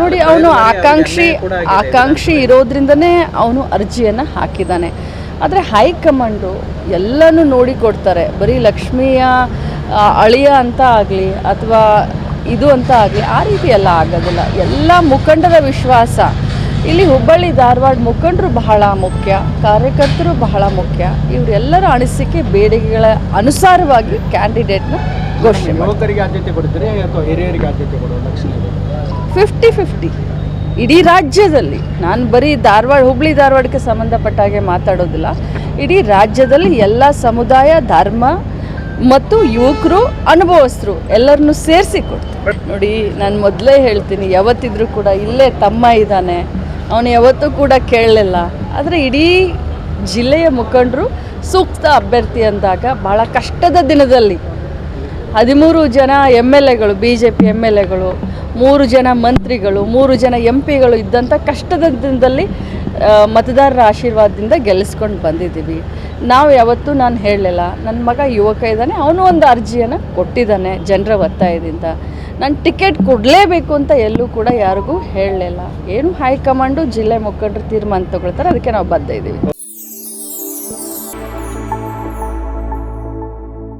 ನೋಡಿ, ಅವನು ಆಕಾಂಕ್ಷಿ ಇರೋದ್ರಿಂದನೇ ಅವನು ಅರ್ಜಿಯನ್ನು ಹಾಕಿದ್ದಾನೆ. ಆದರೆ ಹೈಕಮಾಂಡು ಎಲ್ಲನೂ ನೋಡಿ ಕೊಡ್ತಾರೆ. ಬರೀ ಲಕ್ಷ್ಮಿಯ ಅಳಿಯ ಅಂತ ಆಗಲಿ ಅಥವಾ ಇದು ಅಂತ ಆಗಲಿ ಆ ರೀತಿ ಎಲ್ಲ ಆಗೋದಿಲ್ಲ. ಎಲ್ಲ ಮುಖಂಡರ ವಿಶ್ವಾಸ. ಇಲ್ಲಿ ಹುಬ್ಬಳ್ಳಿ ಧಾರವಾಡ ಮುಖಂಡರು ಬಹಳ ಮುಖ್ಯ, ಕಾರ್ಯಕರ್ತರು ಬಹಳ ಮುಖ್ಯ. ಇವರೆಲ್ಲರ ಅನಿಸಿಕೆ ಬೇಡಿಕೆಗಳ ಅನುಸಾರವಾಗಿ ಕ್ಯಾಂಡಿಡೇಟ್ನ ಘೋಷಣೆ ಯುವಕರಿಗೆ ಆದ್ಯತೆ ಕೊಡ್ತಾರೆ ಅಥವಾ ಹಿರಿಯರಿಗೆ ಆದ್ಯತೆ ಕೊಡೋ ಲಕ್ಷಣ 50-50 ಇಡೀ ರಾಜ್ಯದಲ್ಲಿ. ನಾನು ಬರೀ ಹುಬ್ಬಳ್ಳಿ ಧಾರವಾಡಕ್ಕೆ ಸಂಬಂಧಪಟ್ಟ ಹಾಗೆ ಮಾತಾಡೋದಿಲ್ಲ. ಇಡೀ ರಾಜ್ಯದಲ್ಲಿ ಎಲ್ಲ ಸಮುದಾಯ, ಧರ್ಮ ಮತ್ತು ಯುವಕರು, ಅನುಭವಸ್ಥರು ಎಲ್ಲರನ್ನೂ ಸೇರಿಸಿ ಕೊಡ್ತಾರೆ. ನೋಡಿ, ನಾನು ಮೊದಲೇ ಹೇಳ್ತೀನಿ, ಯಾವತ್ತಿದ್ರೂ ಕೂಡ ಇಲ್ಲೇ ತಮ್ಮ ಇದ್ದಾನೆ, ಅವನು ಯಾವತ್ತೂ ಕೂಡ ಕೇಳಲಿಲ್ಲ. ಆದರೆ ಇಡೀ ಜಿಲ್ಲೆಯ ಮುಖಂಡರು ಸೂಕ್ತ ಅಭ್ಯರ್ಥಿ ಅಂದಾಗ ಭಾಳ ಕಷ್ಟದ ದಿನದಲ್ಲಿ 13 ಜನ MLAಗಳು, BJP MLAಗಳು, 3 ಜನ ಮಂತ್ರಿಗಳು, 3 ಜನ MP ಗಳು ಇದ್ದಂಥ ಕಷ್ಟದ ದಿನದಲ್ಲಿ ಮತದಾರರ ಆಶೀರ್ವಾದದಿಂದ ಗೆಲ್ಲಿಸ್ಕೊಂಡು ಬಂದಿದ್ದೀವಿ. ನಾವು ಯಾವತ್ತೂ ನಾನು ಹೇಳಲಿಲ್ಲ, ನನ್ನ ಮಗ ಯುವಕ ಇದ್ದಾನೆ, ಅವನು ಒಂದು ಅರ್ಜಿಯನ್ನು ಕೊಟ್ಟಿದ್ದಾನೆ ಜನರ ಒತ್ತಾಯದಿಂದ. ನಾನು ಟಿಕೆಟ್ ಕೊಡಲೇಬೇಕು ಅಂತ ಎಲ್ಲೂ ಕೂಡ ಯಾರಿಗೂ ಹೇಳಲಿಲ್ಲ. ಏನು ಹೈಕಮಾಂಡು ಜಿಲ್ಲೆ ಮುಖಂಡರು ತೀರ್ಮಾನ ತಗೊಳ್ತಾರೆ, ಅದಕ್ಕೆ ನಾವು ಬದ್ಧ ಇದ್ದೀವಿ.